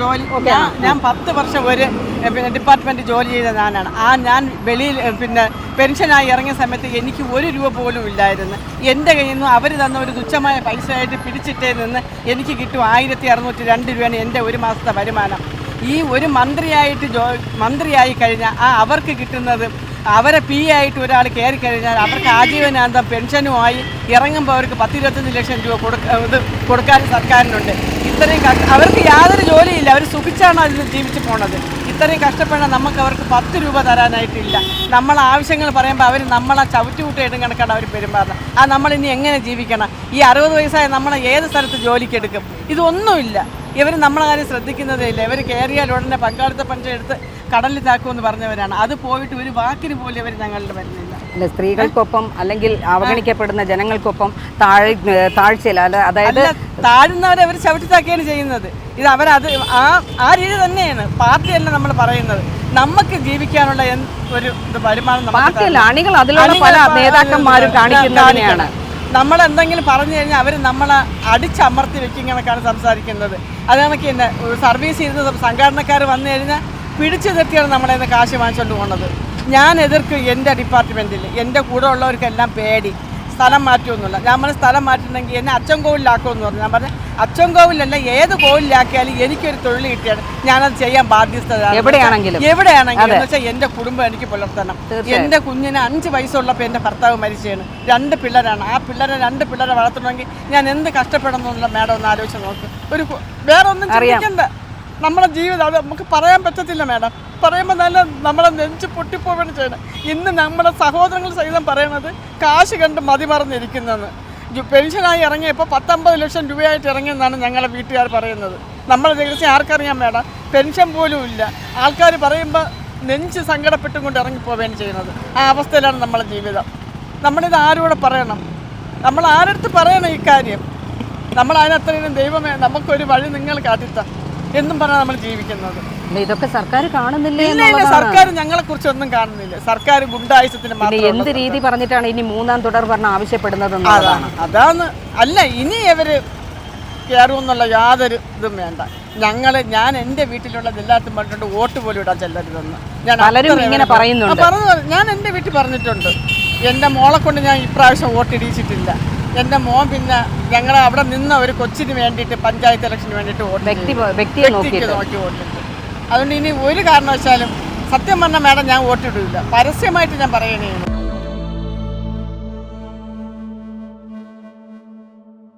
ജോലി ഞാൻ 10 വർഷം ഒരു ഡിപ്പാർട്ട്മെൻറ്റ് ജോലി ചെയ്ത ഞാനാണ്. ഞാൻ വെളിയിൽ പെൻഷനായി ഇറങ്ങിയ സമയത്ത് എനിക്ക് 1 രൂപ പോലും ഇല്ലായിരുന്നു. എൻ്റെ കയ്യിൽ നിന്ന് അവർ തന്ന ഒരു തുച്ഛമായ പൈസയായിട്ട് പിടിച്ചിട്ടേ നിന്ന് എനിക്ക് കിട്ടും 1602 രൂപയാണ് എൻ്റെ ഒരു മാസത്തെ വരുമാനം. ഈ ഒരു മന്ത്രിയായി കഴിഞ്ഞാൽ അവർക്ക് കിട്ടുന്നത് അവരെ ആയിട്ട് ഒരാൾ കയറി കഴിഞ്ഞാൽ അവർക്ക് ആജീവനാന്തം പെൻഷനുമായി ഇറങ്ങുമ്പോൾ അവർക്ക് 10-25 ലക്ഷം രൂപ കൊടുക്കാൻ സർക്കാരിനുണ്ട്. ഇത്രയും അവർക്ക് യാതൊരു ജോലിയില്ല, അവർ സുഖിച്ചാണ് അതിൽ ജീവിച്ച് പോണത്. ഇത്രയും കഷ്ടപ്പെടാൻ നമുക്ക് അവർക്ക് 10 രൂപ തരാനായിട്ടില്ല. നമ്മളെ ആവശ്യങ്ങൾ പറയുമ്പോൾ അവർ നമ്മളെ ചവിറ്റുകൂട്ടയിടും കണക്കാണ് അവർ പെരുമാറുന്നത്. നമ്മളിനി എങ്ങനെ ജീവിക്കണം? ഈ 60 വയസ്സായ നമ്മളെ ഏത് സ്ഥലത്ത് ജോലിക്കെടുക്കും? ഇതൊന്നുമില്ല. ഇവർ നമ്മളെ കാര്യം ശ്രദ്ധിക്കുന്നതേ ഇല്ല. ഇവർ കയറിയാൽ ഉടനെ പങ്കാളിത്ത പെൻഷൻ എടുത്ത് കടലിൽ താക്കുമെന്ന് പറഞ്ഞവരാണ്. അത് പോയിട്ട് ഒരു വാക്കിന് പോലും ഇവർ ഞങ്ങളുടെ വരുന്നില്ല. അല്ല, സ്ത്രീകൾക്കൊപ്പം അല്ലെങ്കിൽ അവഗണിക്കപ്പെടുന്ന ജനങ്ങൾക്കൊപ്പം താഴ്ചയില്ല, അതായത് താഴുന്നവരെ അവർ ചവിട്ടിത്താക്കുകയാണ് ചെയ്യുന്നത്. ഇത് അവരത് ആ രീതി തന്നെയാണ്. പാർട്ടിയല്ല നമ്മൾ പറയുന്നത്. നമുക്ക് ജീവിക്കാനുള്ള ഒരു വരുമാനം അണികൾ അതിലുള്ള പല നേതാക്കന്മാരും കാണിക്കുന്നതാണ്. നമ്മളെന്തെങ്കിലും പറഞ്ഞു കഴിഞ്ഞാൽ അവർ നമ്മളെ അടിച്ചമർത്തി വെക്കും കണക്കാണ് സംസാരിക്കുന്നത്. അത് കണക്ക് തന്നെ സർവീസ് ചെയ്യുന്ന സംഘടനക്കാർ വന്നു കഴിഞ്ഞാൽ പിടിച്ചു നിർത്തിയാണ് നമ്മളെ നിന്ന് കാശ് വാങ്ങിച്ചുകൊണ്ട് പോകുന്നത്. ഞാൻ എതിർക്കും. എൻ്റെ ഡിപ്പാർട്ട്മെൻറ്റിൽ എൻ്റെ കൂടെ ഉള്ളവർക്കെല്ലാം പേടി. സ്ഥലം മാറ്റുമൊന്നുമില്ല. നമ്മൾ സ്ഥലം മാറ്റുന്നെങ്കിൽ എന്നെ അച്ചൻകോവിലാക്കുമെന്ന് പറഞ്ഞു. ഞാൻ പറഞ്ഞു അച്ചൻകോവിലല്ല, ഏത് കോവിലാക്കിയാലും എനിക്കൊരു തൊഴിൽ കിട്ടിയാണ് ഞാനത് ചെയ്യാൻ ബാധ്യസ്ഥരാണ്. എവിടെയാണെങ്കിലും എന്ന് വെച്ചാൽ എൻ്റെ കുടുംബം എനിക്ക് പുലർത്തണം. എൻ്റെ കുഞ്ഞിന് 5 വയസ്സുള്ളപ്പോൾ എൻ്റെ ഭർത്താവ് മരിച്ചാണ്. 2 പിള്ളേരാണ്. ആ 2 പിള്ളേരെ വളർത്തണമെങ്കിൽ ഞാൻ എന്ത് കഷ്ടപ്പെടണമെന്നുള്ള മേഡം ഒന്ന് ആലോചിച്ച് നോക്ക്. വേറെ ഒന്നും ചിന്തിക്കണ്ട. നമ്മുടെ ജീവിതം അത് നമുക്ക് പറയാൻ പറ്റത്തില്ല മേഡം. പറയുമ്പോൾ നല്ല നമ്മളെ നെഞ്ച് പൊട്ടിപ്പോവുകയാണ് ചെയ്യണം. ഇന്ന് നമ്മുടെ സഹോദരങ്ങൾ സഹിതം പറയണത് കാശ് കണ്ട് മതിമറന്നിരിക്കുന്നതെന്ന്. പെൻഷനായി ഇറങ്ങിയപ്പോൾ 10-50 ലക്ഷം രൂപയായിട്ട് ഇറങ്ങിയെന്നാണ് ഞങ്ങളെ വീട്ടുകാർ പറയുന്നത്. നമ്മളെ ചികിത്സ ആർക്കറിയാൻ മേഡം? പെൻഷൻ പോലും ഇല്ല. ആൾക്കാർ പറയുമ്പോൾ നെഞ്ച് സങ്കടപ്പെട്ടും കൊണ്ട് ഇറങ്ങിപ്പോവുകയാണ് ചെയ്യുന്നത്. ആ അവസ്ഥയിലാണ് നമ്മളെ ജീവിതം. നമ്മളിത് ആരോടെ പറയണം? നമ്മൾ ആരടുത്ത് പറയണം ഇക്കാര്യം? നമ്മൾ അതിനത്രയും ദൈവമേ നമുക്കൊരു വഴി നിങ്ങൾ കാട്ടിത്ത എന്നും പറഞ്ഞാൽ നമ്മൾ ജീവിക്കുന്നത്. ഇതൊക്കെ സർക്കാർ കാണുന്നില്ല. സർക്കാർ ഞങ്ങളെ കുറിച്ച് ഒന്നും കാണുന്നില്ല. സർക്കാർ ഗുണ്ടായുസത്തിന് മാത്രം എന്ത് രീതി പറഞ്ഞിട്ടാണ് ഇനി 3ാം തുടർ ഭരണം ആവശ്യപ്പെടുന്നത്? അതാണ്. അല്ല, ഇനി ഇവര് കയറുമെന്നുള്ള യാതൊരു ഇതും വേണ്ട. ഞാൻ എൻ്റെ വീട്ടിലുള്ളത് എല്ലാത്തും പറഞ്ഞിട്ടുണ്ട് വോട്ട് പോലും ഇടാൻ ചെല്ലരുതെന്ന്. ഞാൻ എൻ്റെ വീട്ടിൽ പറഞ്ഞിട്ടുണ്ട്. എൻ്റെ മോളെ കൊണ്ട് ഞാൻ ഇപ്രാവശ്യം വോട്ട് ഇടിയിച്ചിട്ടില്ല. എൻ്റെ മോൻ ഞങ്ങൾ അവിടെ നിന്ന് ഒരു കൊച്ചിന് വേണ്ടിയിട്ട് പഞ്ചായത്ത് ഇലക്ഷന് വേണ്ടിയിട്ട് വ്യക്തിയെ നോക്കി വോട്ടിട്ട്. അതുകൊണ്ട് ഇനി ഒരു കാരണവശാലും സത്യം പറഞ്ഞാൽ മേഡം ഞാൻ വോട്ടിടില്ല. പരസ്യമായിട്ട് ഞാൻ പറയണേ.